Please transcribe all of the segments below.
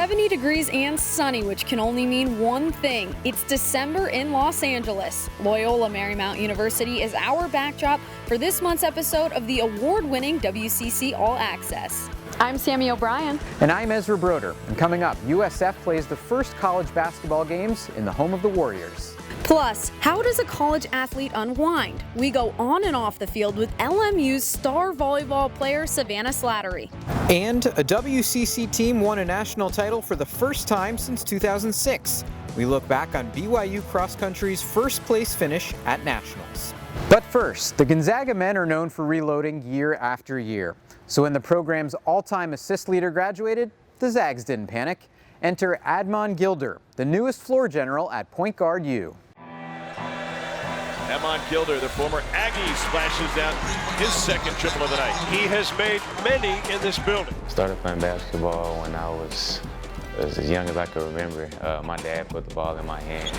70 degrees and sunny, which can only mean one thing. It's December in Los Angeles. Loyola Marymount University is our backdrop for this month's episode of the award-winning WCC All-Access. I'm Sammy O'Brien. And I'm Ezra Broder. And coming up, USF plays the first college basketball games in the home of the Warriors. Plus, how does a college athlete unwind? We go on and off the field with LMU's star volleyball player, Savannah Slattery. And a WCC team won a national title for the first time since 2006. We look back on BYU Cross Country's first place finish at Nationals. But first, the Gonzaga men are known for reloading year after year. So when the program's all-time assist leader graduated, the Zags didn't panic. Enter Admon Gilder, the newest floor general at point guard U. Admon Gilder, the former Aggie, splashes down his second triple of the night. He has made many in this building. Started playing basketball when I was as young as I could remember. My dad put the ball in my hand.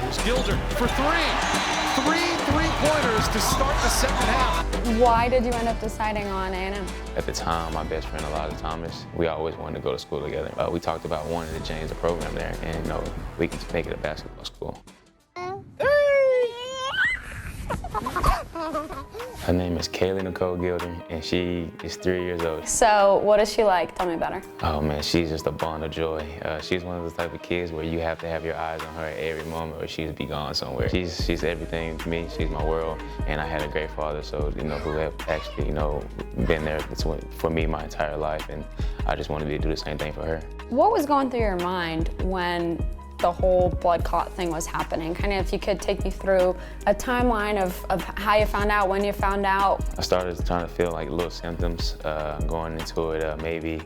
Here's Gilder for three. Three-pointers to start the second half. Why did you end up deciding on A&M? At the time, my best friend, Elijah Thomas, we always wanted to go to school together. We talked about wanting to change the program there and, we could make it a basketball school. Her name is Kaylee Nicole Gilder, and she is 3 years old. So, what is she like? Tell me about her. Oh man, she's just a bond of joy. She's one of those type of kids where you have to have your eyes on her at every moment or she'd be gone somewhere. She's everything to me. She's my world, and I had a great father, so, who have actually, been there for me my entire life, and I just wanted to do the same thing for her. What was going through your mind when the whole blood clot thing was happening? Kind of, if you could take me through a timeline of how you found out, when you found out. I started trying to feel like little symptoms going into it maybe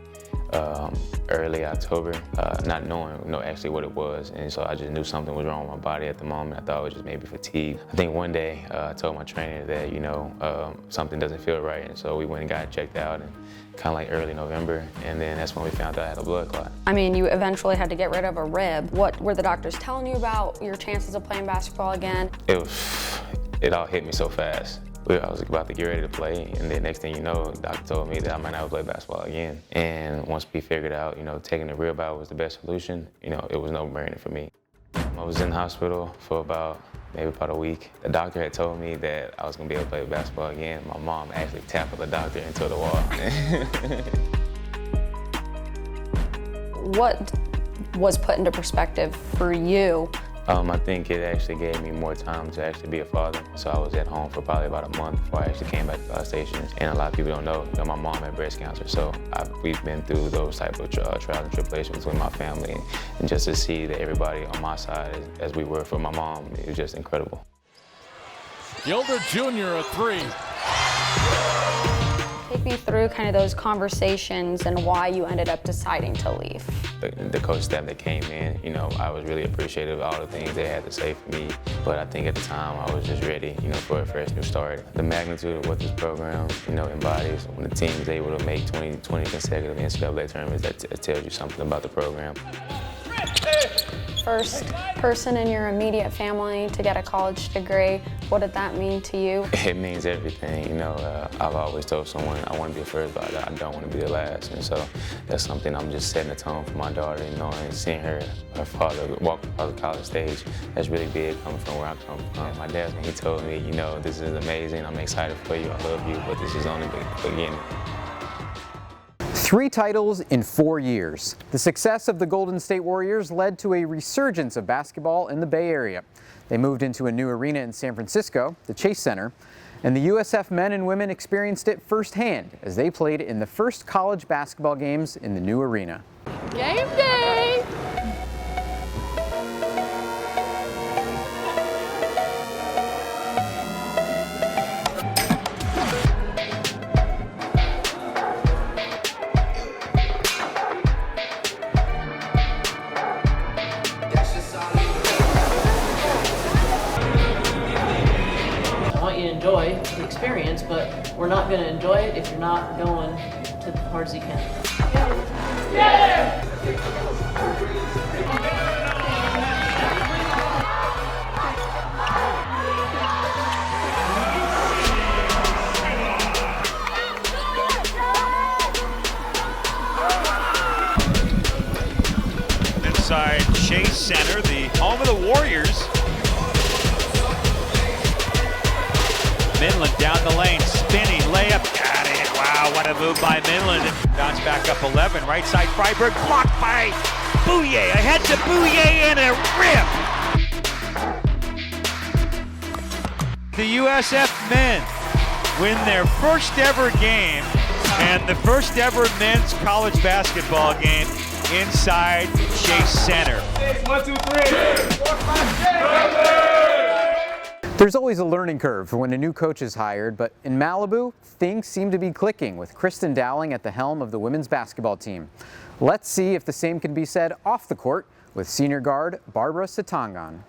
early October, not knowing actually what it was. And so I just knew something was wrong with my body at the moment. I thought it was just maybe fatigue. I think one day I told my trainer that, something doesn't feel right. And so we went and got checked out, and kind of like early November. And then that's when we found out I had a blood clot. I mean, you eventually had to get rid of a rib. What were the doctors telling you about your chances of playing basketball again? It all hit me so fast. I was about to get ready to play, and then next thing you know, the doctor told me that I might not play basketball again. And once we figured out, taking the rib out was the best solution, it was no-brainer for me. I was in the hospital for maybe about a week. The doctor had told me that I was gonna be able to play basketball again. My mom actually tackled the doctor into the wall. What was put into perspective for you? I think it actually gave me more time to actually be a father. So I was at home for probably about a month before I actually came back to the station. And a lot of people don't know, my mom had breast cancer. So we've been through those type of trials and tribulations between my family. And just to see that everybody on my side, as we were for my mom, it was just incredible. Gilder Jr. a three. Take me through kind of those conversations and why you ended up deciding to leave. The coach staff that came in, I was really appreciative of all the things they had to say for me. But I think at the time I was just ready, for a fresh new start. The magnitude of what this program, embodies, when the team is able to make 20 consecutive NCAA tournaments, that tells you something about the program. First person in your immediate family to get a college degree, what did that mean to you? It means everything. I've always told someone I want to be the first, but I don't want to be the last. And so that's something I'm just setting the tone for my daughter, and seeing her father walk across the college stage, that's really big coming from where I come from. My dad, when he told me, this is amazing, I'm excited for you, I love you, but this is only the beginning. 3 titles in 4 years. The success of the Golden State Warriors led to a resurgence of basketball in the Bay Area. They moved into a new arena in San Francisco, the Chase Center, and the USF men and women experienced it firsthand as they played in the first college basketball games in the new arena. Game day! Enjoy the experience, but we're not going to enjoy it if you're not going to as hard as you can. Yeah! inside Chase Center, the home of the Warriors. Midland down the lane, spinning, layup, got it. Wow, what a move by Midland. Bounce back up 11, right side Freiburg, blocked by Bouye. Ahead to Bouye and a rip. The USF men win their first ever game and the first ever men's college basketball game inside Chase Center. 1, 2, 3. There's always a learning curve for when a new coach is hired, but in Malibu, things seem to be clicking with Kristen Dowling at the helm of the women's basketball team. Let's see if the same can be said off the court with senior guard Barbara Sitanggan.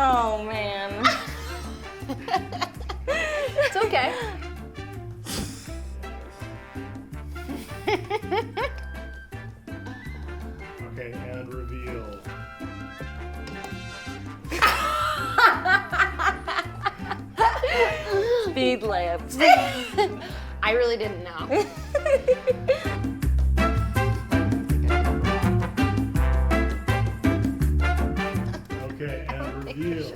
Oh, man. It's okay. Okay, and reveal. Speed layups. I really didn't know. Okay, and reveal.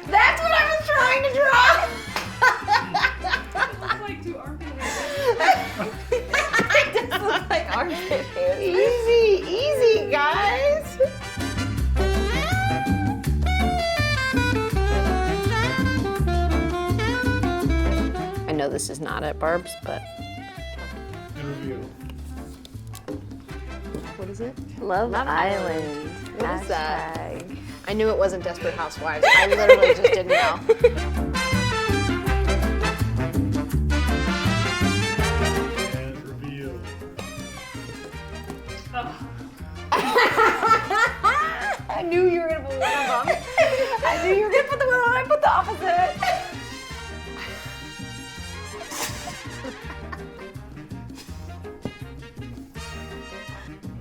That's what I was trying to draw. It looks like two armpit hairs. It does look like armpit hairs. Easy, easy, guys. I know this is not at Barb's, but And reveal. what is it? Love Island. What is that? Hashtag. I knew it wasn't Desperate Housewives. I literally just didn't know. And reveal. I knew you were gonna put one of them. I knew you were gonna put the one on. I put the opposite.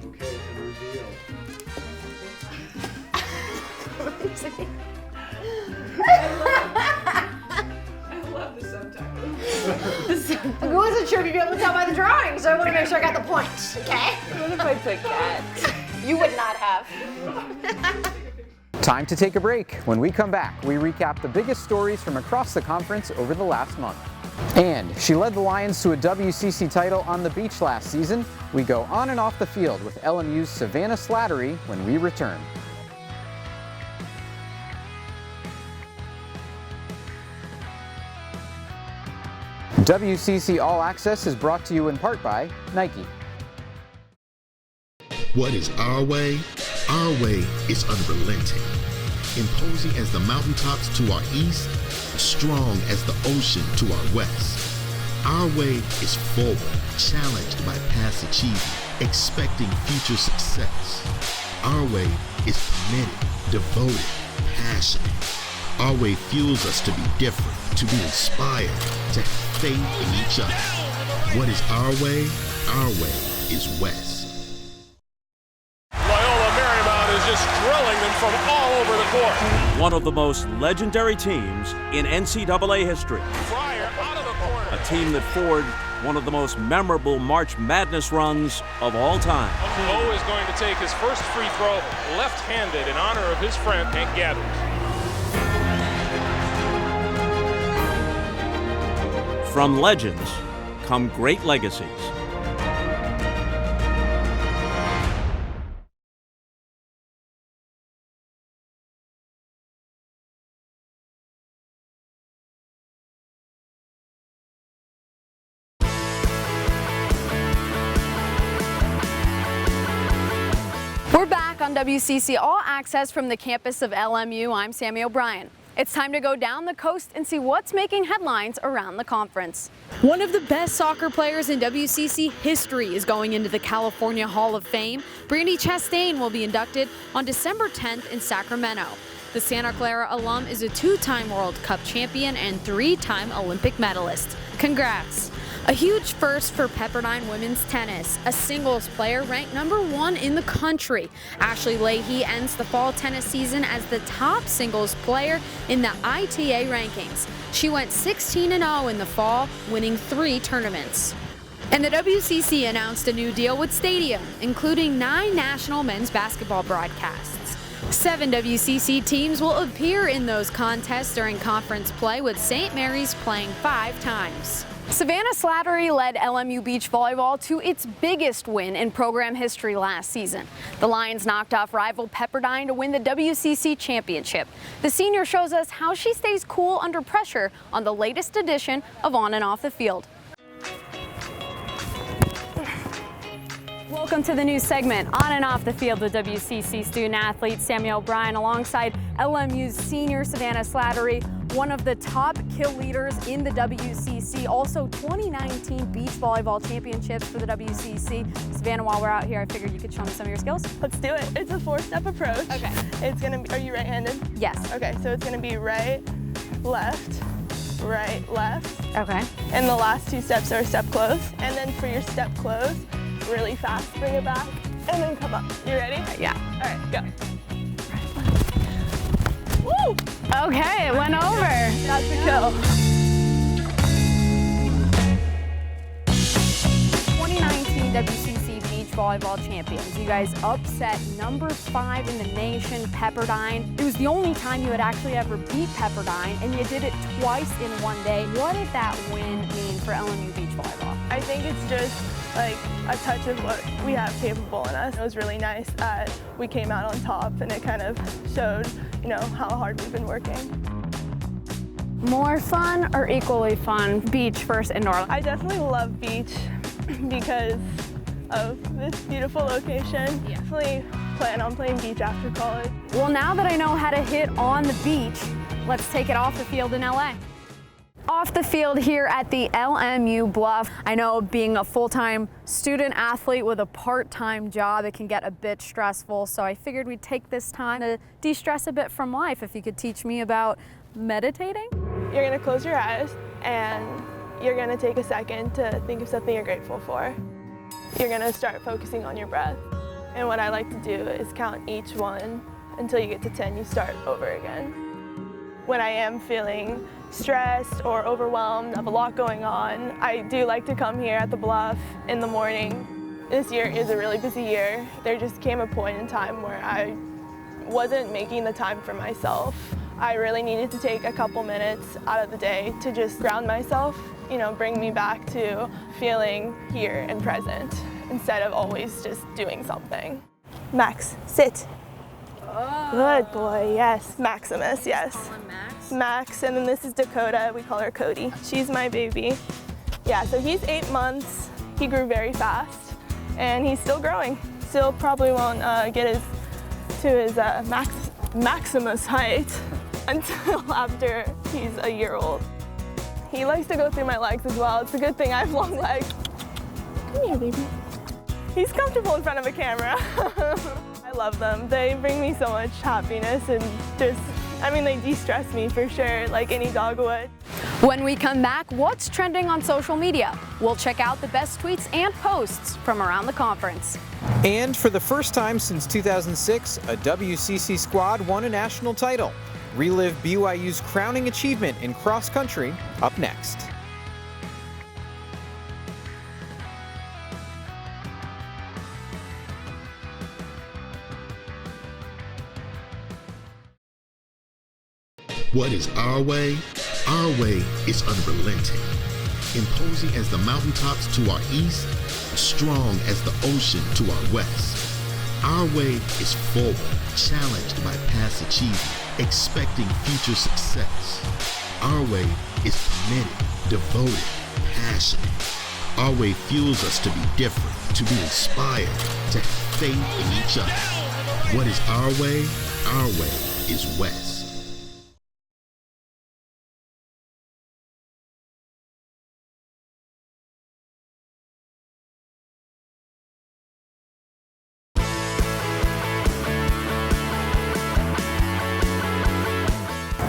Okay, and reveal. I love the subtitle. I wasn't sure if you'd be able to tell by the drawing, so I want to make sure I got the point, okay? What if I put cat? You would not have. Time to take a break. When we come back, we recap the biggest stories from across the conference over the last month. And she led the Lions to a WCC title on the beach last season. We go on and off the field with LMU's Savannah Slattery when we return. WCC All-Access is brought to you in part by Nike. What is our way? Our way is unrelenting. Imposing as the mountaintops to our east, strong as the ocean to our west. Our way is forward, challenged by past achievement, expecting future success. Our way is committed, devoted, passionate. Our way fuels us to be different, to be inspired, to have faith in each other. What is our way? Our way is West. Loyola Marymount is just drilling them from all over the court. One of the most legendary teams in NCAA history. Fryer out of the corner. A team that forged one of the most memorable March Madness runs of all time. Lowe is going to take his first free throw left-handed in honor of his friend Hank Gathers. From legends come great legacies. We're back on WCC All-Access from the campus of LMU. I'm Sammy O'Brien. It's time to go down the coast and see what's making headlines around the conference. One of the best soccer players in WCC history is going into the California Hall of Fame. Brandy Chastain will be inducted on December 10th in Sacramento. The Santa Clara alum is a two-time World Cup champion and three-time Olympic medalist. Congrats. A huge first for Pepperdine women's tennis. A singles player ranked #1 in the country. Ashley Leahy ends the fall tennis season as the top singles player in the ITA rankings. She went 16-0 in the fall, winning 3 tournaments. And the WCC announced a new deal with Stadium, including 9 national men's basketball broadcasts. 7 WCC teams will appear in those contests during conference play, with St. Mary's playing 5 times. Savannah Slattery led LMU beach volleyball to its biggest win in program history last season. The Lions knocked off rival Pepperdine to win the WCC championship. The senior shows us how she stays cool under pressure on the latest edition of On and Off the Field. Welcome to the new segment, On and Off the Field, with WCC student athlete Sammy O'Brien alongside LMU's senior Savannah Slattery, one of the top kill leaders in the WCC, also 2019 beach volleyball championships for the WCC. Savannah, while we're out here, I figured you could show me some of your skills. Let's do it. It's a 4-step approach. Okay. It's gonna be, are you right-handed? Yes. Okay, so it's gonna be right, left, right, left. Okay. And the last 2 steps are step close. And then for your step close, really fast, bring it back, and then come up. You ready? Yeah. All right, go. Woo! Okay, it went over. That's a kill. 2019 WCC beach volleyball champions. You guys upset #5 in the nation, Pepperdine. It was the only time you had actually ever beat Pepperdine, and you did it twice in one day. What did that win mean for LMU beach volleyball? I think it's just like a touch of what we have capable in us. It was really nice that we came out on top, and it kind of showed, you know, how hard we've been working. More fun or equally fun, beach versus indoor? I definitely love beach because of this beautiful location. Yeah. Definitely plan on playing beach after college. Well, now that I know how to hit on the beach, let's take it off the field in LA. Off the field here at the LMU Bluff. I know being a full-time student athlete with a part-time job, it can get a bit stressful, so I figured we'd take this time to de-stress a bit from life. If you could teach me about meditating? You're gonna close your eyes and you're gonna take a second to think of something you're grateful for. You're gonna start focusing on your breath. And what I like to do is count each one until you get to 10, you start over again. When I am feeling stressed or overwhelmed, I have a lot going on, I do like to come here at the Bluff in the morning. This year is a really busy year. There just came a point in time where I wasn't making the time for myself. I really needed to take a couple minutes out of the day to just ground myself, you know, bring me back to feeling here and present instead of always just doing something. Max, sit. Oh. Good boy, yes. Maximus, yes. Call him Max? Max, and then this is Dakota. We call her Cody. She's my baby. Yeah, so he's 8 months. He grew very fast, and he's still growing. Still probably won't get to his Maximus height until after he's a year old. He likes to go through my legs as well. It's a good thing I have long legs. Come here, baby. He's comfortable in front of a camera. I love them. They bring me so much happiness and just, I mean, they de-stress me for sure, like any dog would. When we come back, what's trending on social media? We'll check out the best tweets and posts from around the conference. And for the first time since 2006, a WCC squad won a national title. Relive BYU's crowning achievement in cross country up next. What is our way? Our way is unrelenting. Imposing as the mountaintops to our east, strong as the ocean to our west. Our way is forward, challenged by past achievement, expecting future success. Our way is committed, devoted, passionate. Our way fuels us to be different, to be inspired, to have faith in each other. What is our way? Our way is West.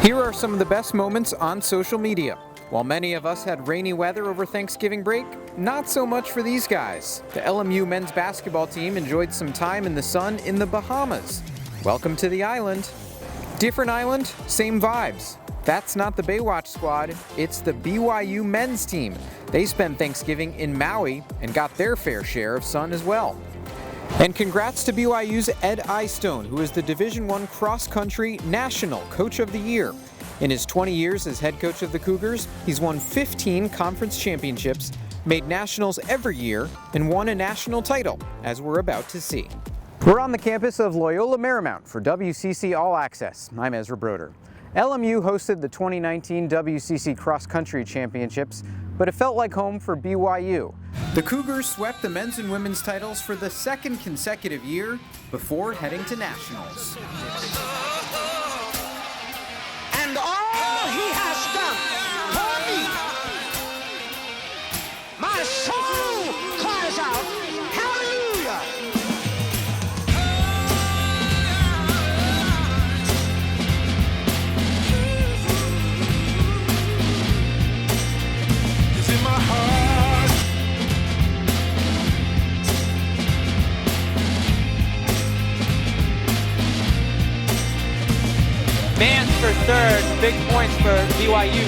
Here are some of the best moments on social media. While many of us had rainy weather over Thanksgiving break, not so much for these guys. The LMU men's basketball team enjoyed some time in the sun in the Bahamas. Welcome to the island. Different island, same vibes. That's not the Baywatch squad, it's the BYU men's team. They spent Thanksgiving in Maui and got their fair share of sun as well. And congrats to BYU's Ed Eyestone, who is the Division I Cross Country National Coach of the Year. In his 20 years as head coach of the Cougars, he's won 15 conference championships, made nationals every year, and won a national title, as we're about to see. We're on the campus of Loyola Marymount for WCC All-Access. I'm Ezra Broder. LMU hosted the 2019 WCC Cross Country Championships, but it felt like home for BYU. The Cougars swept the men's and women's titles for the second consecutive year before heading to nationals. And all he has done for me, my soul cries out, hallelujah! It's in my heart. Vance for third, big points for BYU.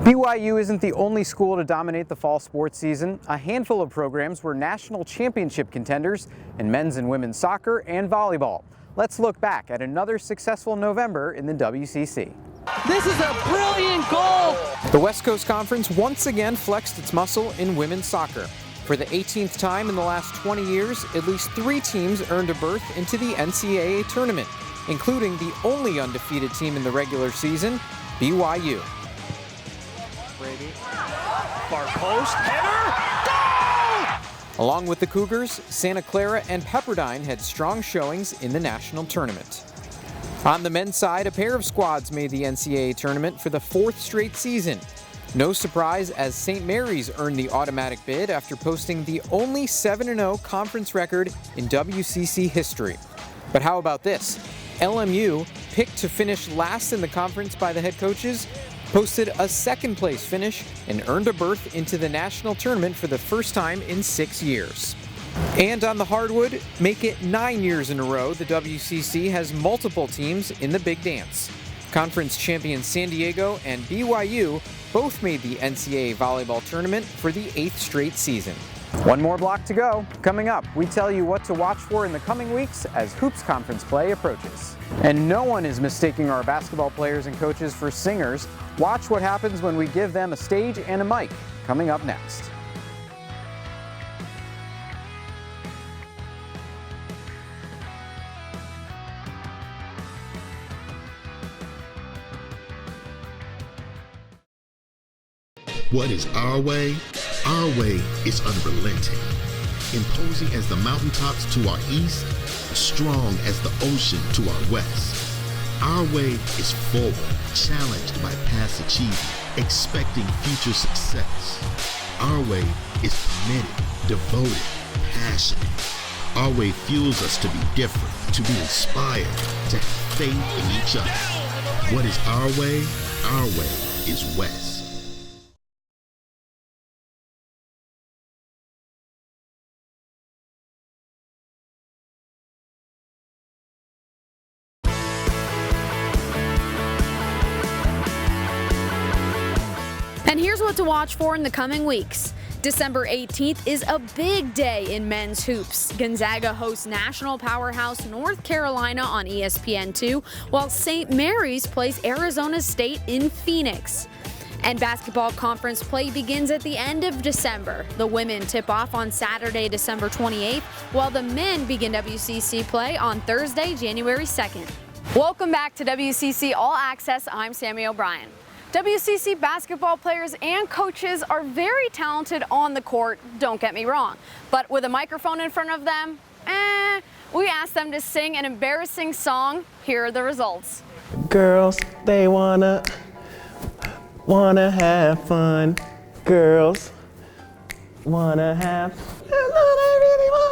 BYU isn't the only school to dominate the fall sports season. A handful of programs were national championship contenders in men's and women's soccer and volleyball. Let's look back at another successful November in the WCC. This is a brilliant goal! The West Coast Conference once again flexed its muscle in women's soccer. For the 18th time in the last 20 years, at least 3 teams earned a berth into the NCAA tournament, including the only undefeated team in the regular season, BYU. Brady, far post, header, goal! Along with the Cougars, Santa Clara and Pepperdine had strong showings in the national tournament. On the men's side, a pair of squads made the NCAA tournament for the 4th straight season. No surprise, as St. Mary's earned the automatic bid after posting the only 7-0 conference record in WCC history. But how about this? LMU, picked to finish last in the conference by the head coaches, posted a 2nd place finish and earned a berth into the national tournament for the first time in 6 years. And on the hardwood, make it 9 years in a row, the WCC has multiple teams in the big dance. Conference champions San Diego and BYU both made the NCAA volleyball tournament for the 8th straight season. One more block to go. Coming up, we tell you what to watch for in the coming weeks as Hoops Conference play approaches. And no one is mistaking our basketball players and coaches for singers. Watch what happens when we give them a stage and a mic. Coming up next. What is our way? Our way is unrelenting. Imposing as the mountaintops to our east, strong as the ocean to our west. Our way is forward, challenged by past achievement, expecting future success. Our way is committed, devoted, passionate. Our way fuels us to be different, to be inspired, to have faith in each other. What is our way? our way is west. And here's what to watch for in the coming weeks. December 18th is a big day in men's hoops. Gonzaga hosts national powerhouse North Carolina on ESPN2, while St. Mary's plays Arizona State in Phoenix. And basketball conference play begins at the end of December. The women tip off on Saturday, December 28th, while the men begin WCC play on Thursday, January 2nd. Welcome back to WCC All-Access. I'm Sammy O'Brien. WCC basketball players and coaches are very talented on the court, don't get me wrong. But with a microphone in front of them, we asked them to sing an embarrassing song. Here are the results. Girls, they wanna have fun. Girls wanna have fun. That's all I really want.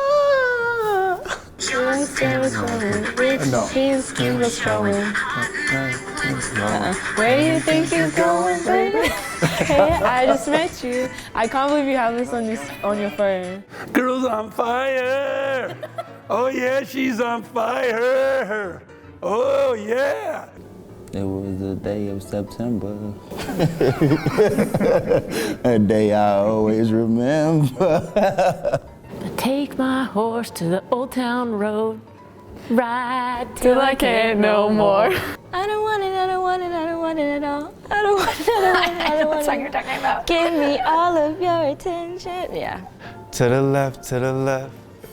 Where do you think you're going, baby? Hey, I just met you. I can't believe you have this on your phone. Girls on fire! Oh yeah, she's on fire! Oh yeah! It was the day of September, a day I always remember. Take my horse to the old town road, ride Till I can't no more. I don't want it, I don't want it, I don't want it at all. I don't want it, I don't want it, I don't want it. What song you're talking about? Give me all of your attention. Yeah. To the left,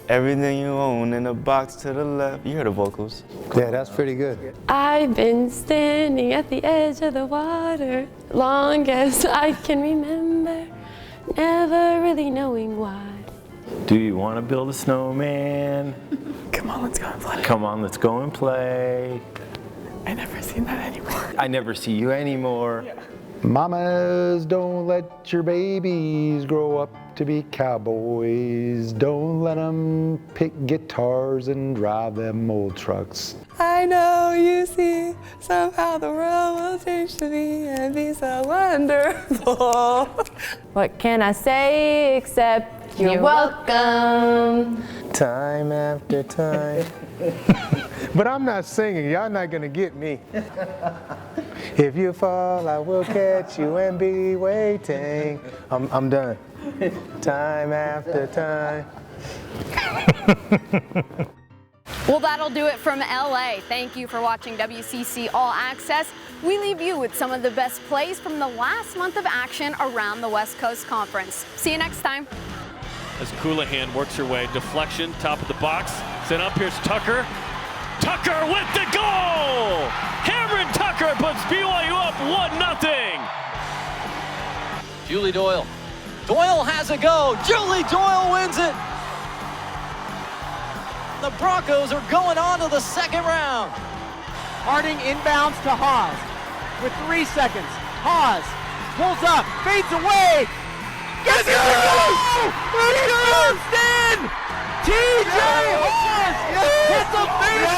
everything you own in a box to the left. You heard the vocals. Yeah, that's pretty good. I've been standing at the edge of the water long as I can remember, never really knowing why. Do you want to build a snowman? Come on, let's go and play. Come on, let's go and play. I never see that anymore. I never see you anymore. Yeah. Mamas, don't let your babies grow up to be cowboys. Don't let them pick guitars and drive them old trucks. I know you see, somehow the world will change to me and be so wonderful. What can I say except you're welcome? Time after time. But I'm not singing, y'all not gonna get me. If you fall, I will catch you and be waiting. I'm done. Time after time. Well, that'll do it from LA. Thank you for watching WCC All Access. We leave you with some of the best plays from the last month of action around the West Coast Conference. See you next time. As Coulihan works her way, deflection, top of the box, sent up, here's Tucker. Tucker with the goal! Cameron Tucker puts BYU up 1-0. Julie Doyle. Doyle has a go. Julie Doyle wins it. The Broncos are going on to the second round. Harding inbounds to Haas with 3 seconds. Haas pulls up, fades away. Gets it! Houston! TJ Haas hits a finish!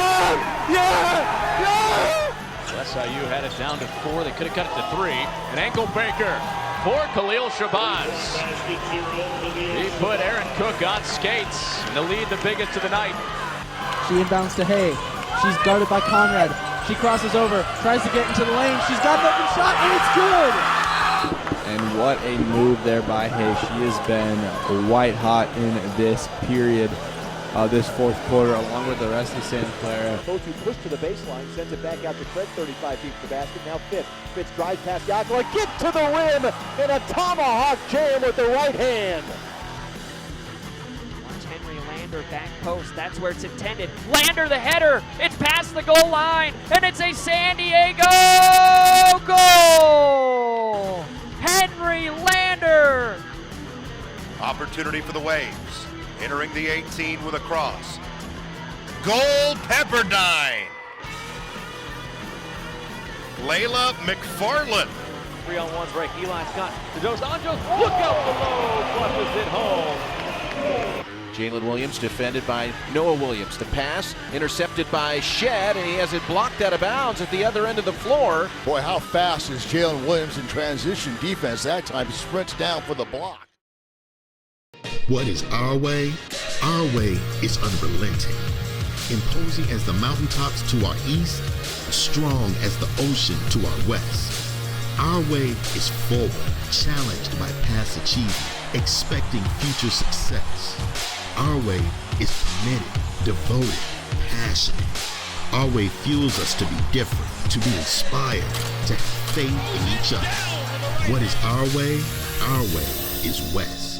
SIU had it down to 4. They could have cut it to 3. An ankle breaker for Khalil Shabazz. He put Aaron Cook on skates. And the lead, the biggest of the night. She inbounds to Hay. She's guarded by Conrad. She crosses over, tries to get into the lane. She's got an open shot, and it's good! And what a move there by Hay. She has been white hot in this period, this fourth quarter, along with the rest of Santa Clara. Both who push to the baseline, sends it back out to Craig, 35 feet from the basket. Now Fitz drives past Yakula, get to the rim, and a tomahawk jam with the right hand. Henry Lander back post, that's where it's intended. Lander the header, it's past the goal line, and it's a San Diego goal! Henry Lander! Opportunity for the Waves, entering the 18 with a cross. Goal, Pepperdine! Layla McFarland. 3-on-1 break. Eli Scott to Dos Anjos. Look out below. Flushes it home. Jalen Williams defended by Noah Williams. The pass intercepted by Shed, and he has it blocked out of bounds at the other end of the floor. Boy, how fast is Jalen Williams in transition defense? That time he sprints down for the block. What is our way? Our way is unrelenting. Imposing as the mountaintops to our east, strong as the ocean to our west. Our way is forward, challenged by past achievement, expecting future success. Our way is committed, devoted, passionate. Our way fuels us to be different, to be inspired, to have faith in each other. What is our way? Our way is West.